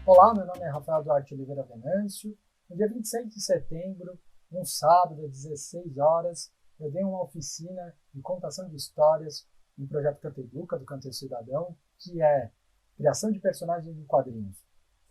Olá, meu nome é Rafael Duarte Oliveira Venâncio. No dia 26 de setembro, um sábado, às 16 horas, eu dei uma oficina de contação de histórias no projeto Canto Educa, do Canto Cidadão, que é criação de personagens em quadrinhos.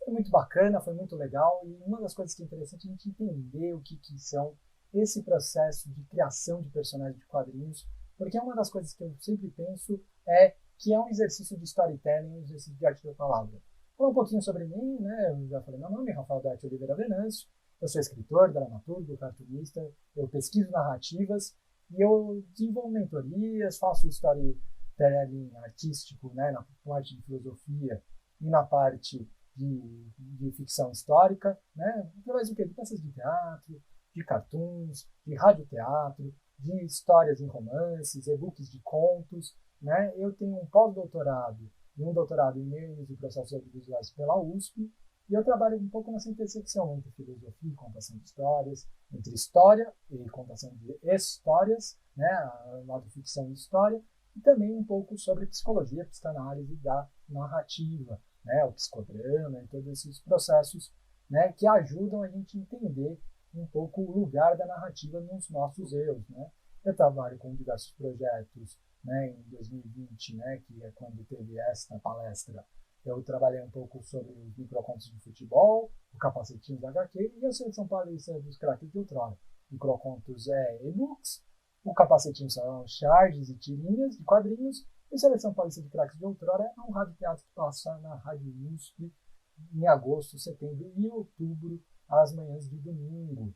Foi muito bacana, foi muito legal, e uma das coisas que é interessante é a gente entender o que são esse processo de criação de personagens de quadrinhos, porque uma das coisas que eu sempre penso é que é um exercício de storytelling, um exercício de arte da palavra. Falar um pouquinho sobre mim, né? Eu já falei meu nome, Rafael Duarte Oliveira Venâncio. Eu sou escritor, dramaturgo, cartunista, eu pesquiso narrativas e eu desenvolvo mentorias, faço storytelling artístico, né? Na parte de filosofia e na parte de ficção histórica, né? Através do quê? De peças de teatro, de cartoons, de radioteatro, de histórias em romances, e-books de contos, né? Eu tenho um pós-doutorado e um doutorado em meios e processos audiovisuais pela USP, e eu trabalho um pouco nessa intersecção entre filosofia e contação de histórias, entre história e contação de histórias, né, lado ficção e história, e também um pouco sobre psicologia, psicanálise da narrativa, né, o psicodrama e todos esses processos, né, que ajudam a gente a entender um pouco o lugar da narrativa nos nossos erros, né. Eu trabalho com diversos projetos, né, em 2020, né, que é quando teve esta palestra, eu trabalhei um pouco sobre os microcontos de futebol, o capacetinho da HQ e a seleção paulista dos craques de outrora. Microcontos é e-books, o capacetinho são charges e tirinhas de quadrinhos, e a seleção paulista de craques de outrora é um rádio teatro que passa na Rádio USP em agosto, setembro e outubro, às manhãs de domingo.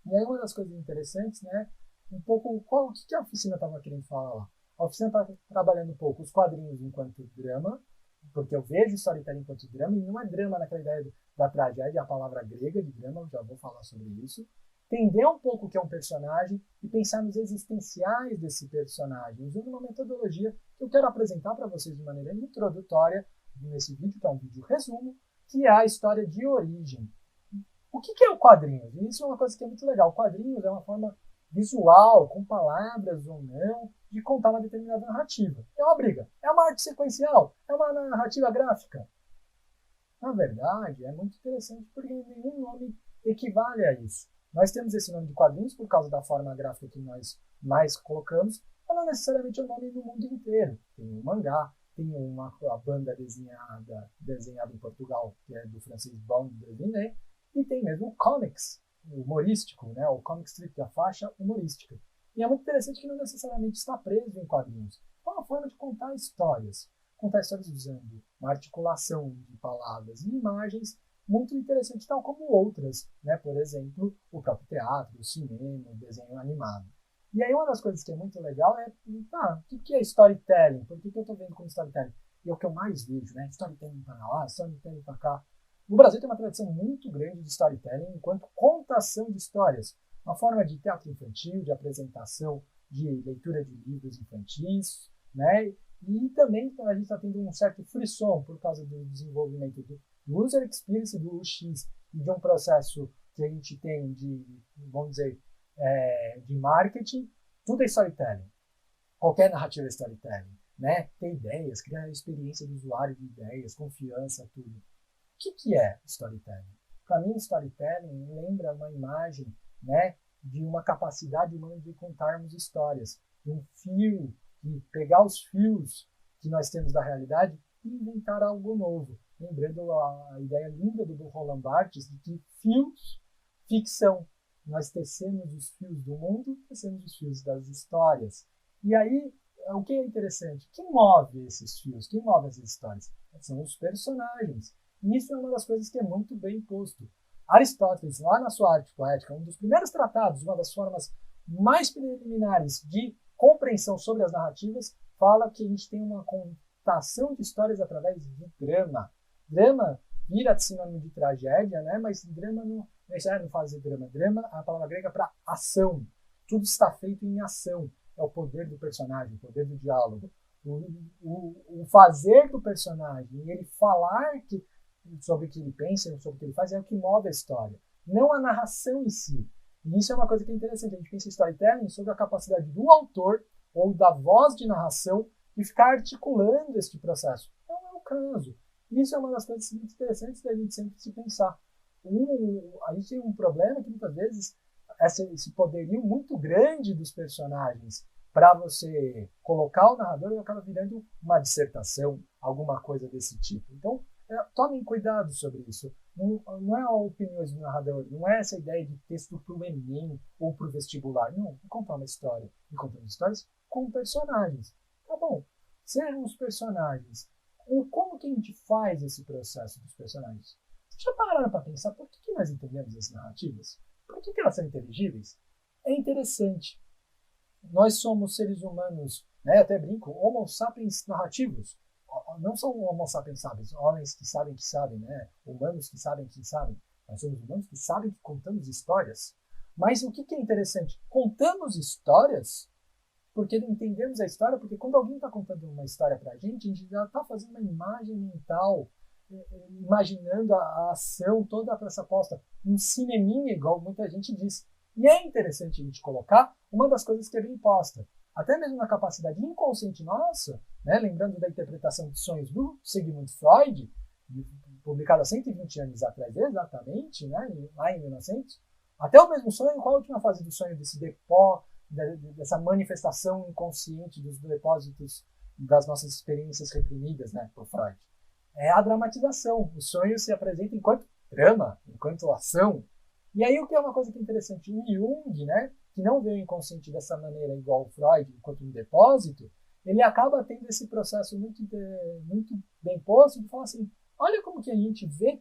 E aí uma das coisas interessantes, né, um pouco o que a oficina estava querendo falar lá. A oficina está trabalhando um pouco os quadrinhos enquanto drama, porque eu vejo storytelling enquanto drama, e não é drama naquela ideia da tragédia, a palavra grega de drama, eu já vou falar sobre isso. Entender um pouco o que é um personagem e pensar nos existenciais desse personagem, usando uma metodologia que eu quero apresentar para vocês de maneira introdutória nesse vídeo, que é um vídeo resumo, que é a história de origem. O que é o quadrinho? Isso é uma coisa que é muito legal. O quadrinho é uma forma visual, com palavras ou não, de contar uma determinada narrativa. É uma briga, é uma arte sequencial, é uma narrativa gráfica. Na verdade, é muito interessante porque nenhum nome equivale a isso. Nós temos esse nome de quadrinhos por causa da forma gráfica que nós mais colocamos, mas não necessariamente é o nome no mundo inteiro. Tem um mangá, tem a banda desenhada em Portugal, que é do francês Bande Dessinée, e tem mesmo o comics, humorístico, né? O comic strip, a faixa humorística. E é muito interessante que não necessariamente está preso em quadrinhos. É uma forma de contar histórias usando uma articulação de palavras e imagens muito interessante, tal como outras, né? Por exemplo, o próprio teatro, o cinema, o desenho animado. E aí uma das coisas que é muito legal é, o que é storytelling? Por que eu estou vendo como storytelling? E é o que eu mais vejo, né? Storytelling para lá, storytelling para cá. No Brasil tem uma tradição muito grande de storytelling enquanto contação de histórias. Uma forma de teatro infantil, de apresentação, de leitura de livros infantis, né? E também a gente está tendo um certo frisson por causa do desenvolvimento do user experience, do UX, e de um processo que a gente tem de, vamos dizer, de marketing. Tudo é storytelling. Qualquer narrativa é storytelling, né? Ter ideias, criar a experiência do usuário de ideias, confiança, tudo. O que é storytelling? Para mim, storytelling lembra uma imagem, né, de uma capacidade humana de contarmos histórias, de um fio, de pegar os fios que nós temos da realidade e inventar algo novo. Lembrando a ideia linda do Roland Barthes de que fios, ficção. Nós tecemos os fios do mundo, tecemos os fios das histórias. E aí, o que é interessante? Quem move esses fios? Quem move essas histórias? São os personagens. E isso é uma das coisas que é muito bem posto. Aristóteles, lá na sua Arte Poética, um dos primeiros tratados, uma das formas mais preliminares de compreensão sobre as narrativas, fala que a gente tem uma contação de histórias através de drama. Drama vira sinônimo de tragédia, né? Mas drama não faz drama. Drama é a palavra grega para ação. Tudo está feito em ação. É o poder do personagem, o poder do diálogo. O fazer do personagem, ele falar sobre o que ele pensa, sobre o que ele faz, é o que move a história, não a narração em si. E isso é uma coisa que é interessante. A gente pensa em storytelling sobre a capacidade do autor ou da voz de narração de ficar articulando este processo. Não é o caso. Isso é uma das coisas muito interessantes da gente sempre se pensar. A gente tem um problema que muitas vezes esse poderio muito grande dos personagens para você colocar o narrador acaba virando uma dissertação, alguma coisa desse tipo. Então, tomem cuidado sobre isso. Não é a opinião do narrador, não é essa ideia de texto para o Enem ou para o vestibular. Não, contar uma história. E contando histórias com personagens. Tá bom, sejam os personagens. Como que a gente faz esse processo dos personagens? Vocês já pararam para pensar por que nós entendemos as narrativas? Por que elas são inteligíveis? É interessante. Nós somos seres humanos, né, até brinco, homo sapiens narrativos. Não são homo sapiens sapiens, homens que sabem, né? Humanos que sabem. Nós somos humanos que sabem que contamos histórias. Mas o que é interessante? Contamos histórias porque entendemos a história, porque quando alguém está contando uma história para a gente já está fazendo uma imagem mental, imaginando a ação toda essa posta, um cineminha, igual muita gente diz. E é interessante a gente colocar uma das coisas que é bem imposta, até mesmo na capacidade inconsciente nossa, né, lembrando da interpretação de sonhos do Sigmund Freud, publicada há 120 anos atrás, exatamente, né, lá em 1900, até o mesmo sonho, qual a última fase do sonho desse depó, dessa manifestação inconsciente dos depósitos das nossas experiências reprimidas, né, por Freud? É a dramatização. O sonho se apresenta enquanto drama, enquanto ação. E aí o que é uma coisa que é interessante, o Jung, né, que não vê o inconsciente dessa maneira igual o Freud, enquanto um depósito, ele acaba tendo esse processo muito bem posto de falar assim, olha como que a gente vê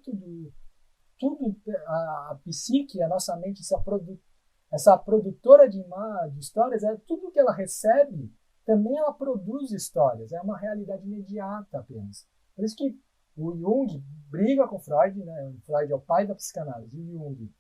tudo a psique, a nossa mente, essa produtora de histórias, tudo que ela recebe, também ela produz histórias, é uma realidade imediata apenas. Por isso que o Jung briga com Freud, né? O Freud é o pai da psicanálise, e o Jung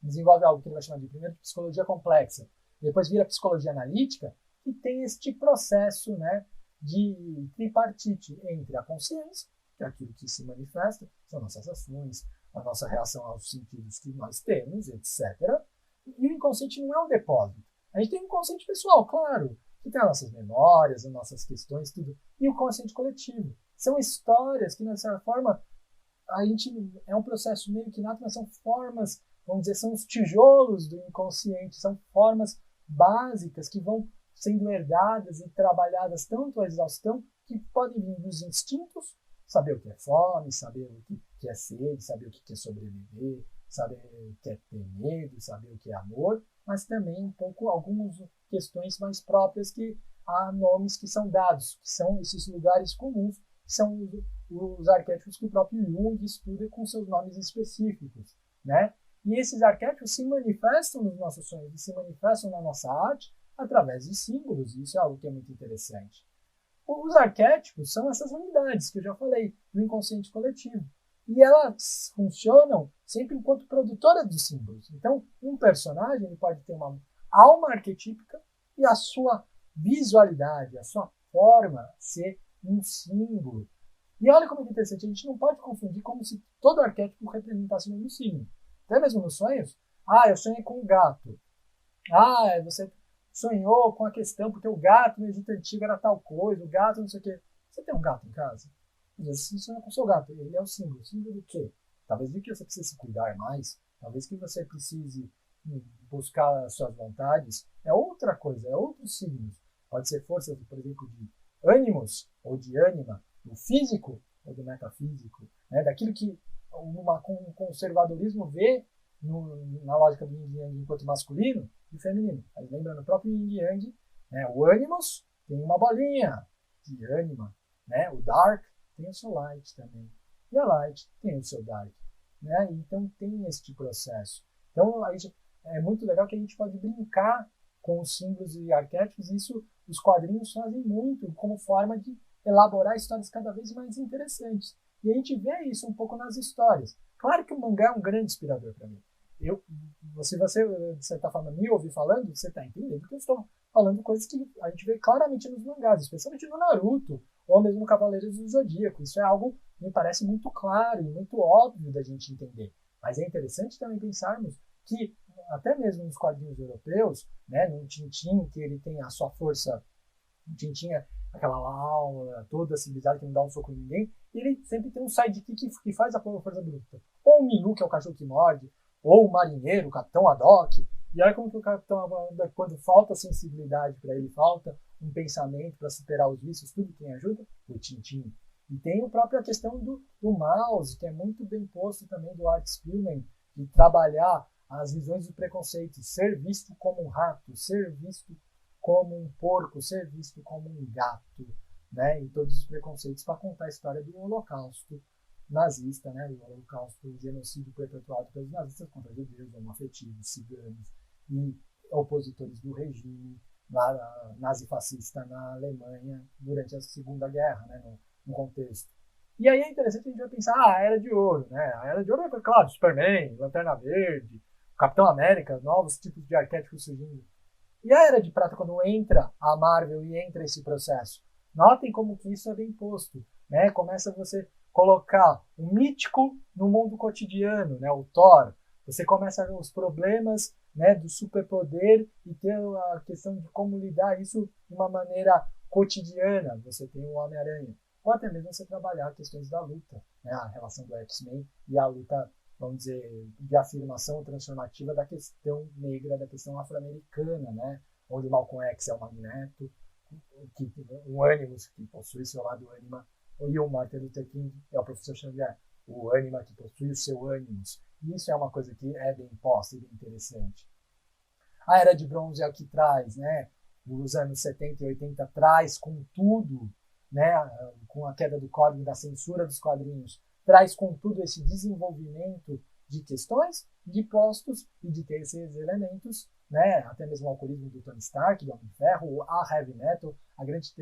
desenvolve algo que ele vai chamar de primeiro de psicologia complexa, depois vira psicologia analítica, que tem este processo, né, de tripartite entre a consciência, que é aquilo que se manifesta, são nossas ações, a nossa reação aos sentidos que nós temos, etc. E o inconsciente não é um depósito. A gente tem um inconsciente pessoal, claro, que tem as nossas memórias, as nossas questões, tudo. E o consciente coletivo. São histórias que, de certa forma, a gente é um processo meio que inato, mas são formas, vamos dizer, são os tijolos do inconsciente, são formas básicas que vão sendo herdadas e trabalhadas tanto à exaustão que podem vir dos instintos, saber o que é fome, saber o que é sede, saber o que é sobreviver, saber o que é ter medo, saber o que é amor, mas também um pouco algumas questões mais próprias que há nomes que são dados, que são esses lugares comuns, que são os arquétipos que o próprio Jung estuda com seus nomes específicos, né? E esses arquétipos se manifestam nos nossos sonhos, se manifestam na nossa arte através de símbolos, e isso é algo que é muito interessante. Os arquétipos são essas unidades que eu já falei, do inconsciente coletivo. E elas funcionam sempre enquanto produtoras de símbolos. Então, um personagem ele pode ter uma alma arquetípica e a sua visualidade, a sua forma ser um símbolo. E olha como é interessante, a gente não pode confundir como se todo arquétipo representasse o mesmo signo. Até mesmo nos sonhos, eu sonhei com um gato. Você sonhou com a questão, porque o gato no Egito Antigo era tal coisa, o gato não sei o quê. Você tem um gato em casa? Você sonha com o seu gato, ele é o símbolo. Símbolo do quê? Talvez de que você precise se cuidar mais, talvez que você precise buscar as suas vontades. É outra coisa, é outros signos. Pode ser força, por exemplo, de ânimos ou de ânima, do físico ou do metafísico, né? Daquilo que um conservadorismo vê na lógica do yin yang enquanto masculino e feminino. Aí lembra no próprio yin yang, né? O ânimos tem uma bolinha de ânima, né? O dark tem o seu light também. E a light tem o seu dark, né? Então tem este processo. Então é muito legal que a gente pode brincar com os símbolos e arquétipos, e isso os quadrinhos fazem muito como forma de elaborar histórias cada vez mais interessantes. E a gente vê isso um pouco nas histórias. Claro que o mangá é um grande inspirador para mim. Se você, de certa forma, me ouvir falando, você está entendendo que eu estou falando coisas que a gente vê claramente nos mangás, especialmente no Naruto, ou mesmo no Cavaleiros do Zodíaco. Isso é algo que me parece muito claro e muito óbvio da gente entender. Mas é interessante também pensarmos que, até mesmo nos quadrinhos europeus, né, no Tintin, que ele tem a sua força, o Tintin aquela aula toda civilizada que não dá um soco em ninguém, e ele sempre tem um sidekick que faz a força bruta. Ou o Minu, que é o cachorro que morde, ou o marinheiro, o capitão Haddock. E olha como que o capitão, quando falta sensibilidade para ele, falta um pensamento para superar os vícios, tudo quem ajuda? O Tintin. E tem a própria questão do mouse, que é muito bem posto também do Art Spiegelman, de trabalhar as visões do preconceito, ser visto como um rato, ser visto como um porco, ser visto como um gato, né? E todos os preconceitos para contar a história do Holocausto nazista, né? O Holocausto, o genocídio perpetuado pelos nazistas contra judeus, homoafetivos, ciganos e opositores do regime nazifascista na Alemanha durante a Segunda Guerra, né? No contexto. E aí é interessante a gente vai pensar, a Era de Ouro, né? A Era de Ouro é, claro, Superman, Lanterna Verde, Capitão América, novos tipos de arquétipos surgindo. E a Era de Prata, quando entra a Marvel e entra esse processo, notem como que isso é bem posto, né? Começa você colocar o mítico no mundo cotidiano, né? O Thor. Você começa a ver os problemas, né, do superpoder e ter a questão de como lidar isso de uma maneira cotidiana. Você tem o Homem-Aranha. Ou até mesmo você trabalhar questões da luta, né? A relação do X-Men e a luta, vamos dizer, de afirmação transformativa da questão negra, da questão afro-americana, né? Onde o Malcolm X é o Magneto, um Animus que possui seu lado ânima, e o Martin Luther King é o professor Xavier, o ânima que possui o seu Animus. E isso é uma coisa que é bem posta e bem interessante. A Era de Bronze é o que traz, né? Os anos 70 e 80 traz com tudo, né? Com a queda do código, da censura dos quadrinhos, traz com tudo esse desenvolvimento de questões, de postos e de ter esses elementos, né? Até mesmo o alcoolismo do Tony Stark, do Homem de Ferro, a Heavy Metal, a grande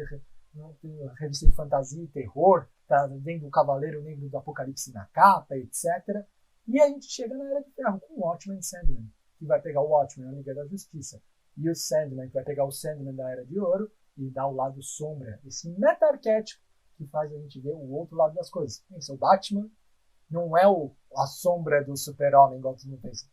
revista de fantasia e terror, tá vendo o Cavaleiro Negro do Apocalipse na capa, etc. E a gente chega na Era de Ferro com o Watchmen e Sandman, que vai pegar o Watchmen, a Liga da Justiça, e o Sandman, que vai pegar o Sandman da Era de Ouro e dar o lado sombra, esse meta-arquétipo que faz a gente ver o outro lado das coisas. Pensa, o Batman não é a sombra do super-homem, igual todo mundo pensa.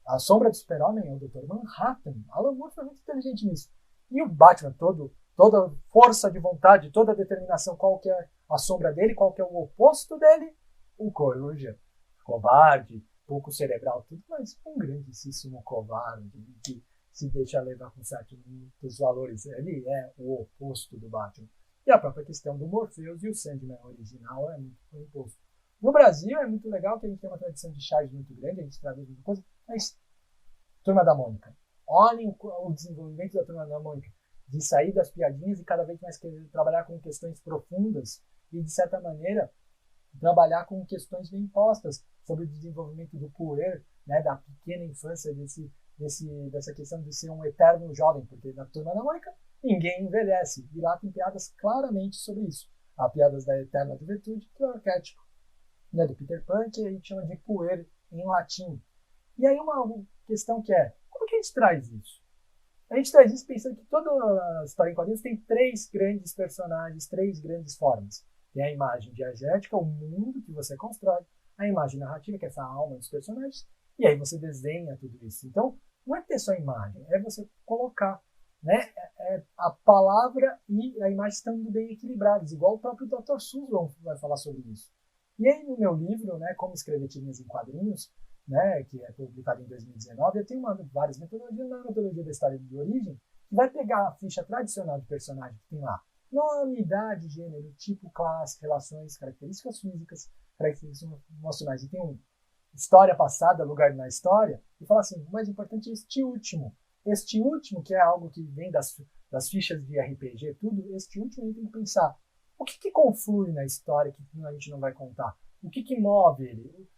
A sombra do super-homem é o Dr. Manhattan. Alan Moore foi muito inteligente nisso. E o Batman, toda força de vontade, toda determinação, qual que é a sombra dele, qual que é o oposto dele? O Coruja. Covarde, pouco cerebral, tudo, mas um grandíssimo covarde que se deixa levar com certos valores. Ele é o oposto do Batman. E a própria questão do Morpheus e o Sandman original é muito imposto. No Brasil é muito legal que a gente tem uma tradição de charge muito grande, a gente traduz muita coisa, mas Turma da Mônica. Olhem o desenvolvimento da Turma da Mônica, de sair das piadinhas e cada vez mais trabalhar com questões profundas e, de certa maneira, trabalhar com questões bem postas sobre o desenvolvimento do puer, né, da pequena infância, dessa questão de ser um eterno jovem, porque na Turma da Mônica ninguém envelhece. E lá tem piadas claramente sobre isso. Há piadas da eterna juventude, que é o arquétipo, né, do Peter Pan, que a gente chama de puer em latim. E aí uma questão que é, como que a gente traz isso? A gente traz isso pensando que toda a história em quadrinhos tem três grandes personagens, três grandes formas. Tem a imagem diegética, o mundo que você constrói, a imagem narrativa, que é essa alma dos personagens, e aí você desenha tudo isso. Então, não é ter só imagem, é você colocar, né, a palavra e a imagem estando bem equilibradas, igual o próprio Dr. Seuss vai falar sobre isso. E aí no meu livro, né, Como Escrever Tirinhas em Quadrinhos, né, que é publicado em 2019, eu tenho várias metodologias. Na metodologia da história de origem, que vai pegar a ficha tradicional de personagem que tem lá nome, idade, gênero, tipo, classe, relações, características físicas, características emocionais. E tem história passada, lugar na história, e fala assim, o mais importante é este último. Este último, que é algo que vem das fichas de RPG, tudo, este último a gente tem que pensar. O que conflui na história que a gente não vai contar? O que move ele?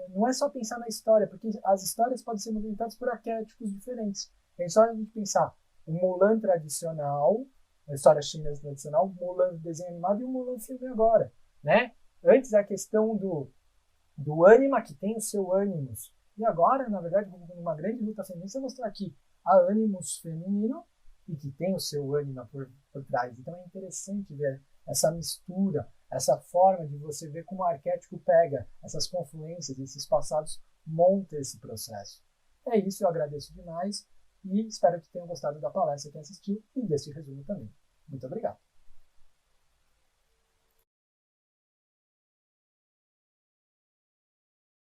Não é só pensar na história, porque as histórias podem ser movimentadas por arquétipos diferentes. É só a gente pensar o Mulan tradicional, a história chinesa tradicional, o Mulan desenho animado e o Mulan filme agora, né? Antes a questão do ânima, que tem o seu ânimos. E agora, na verdade, uma grande luta feminista, mostrar aqui a ânimos feminino e que tem o seu ânima por trás. Então é interessante ver essa mistura, essa forma de você ver como o arquétipo pega essas confluências, esses passados, monta esse processo. É isso, eu agradeço demais e espero que tenham gostado da palestra que assistiu e desse resumo também. Muito obrigado.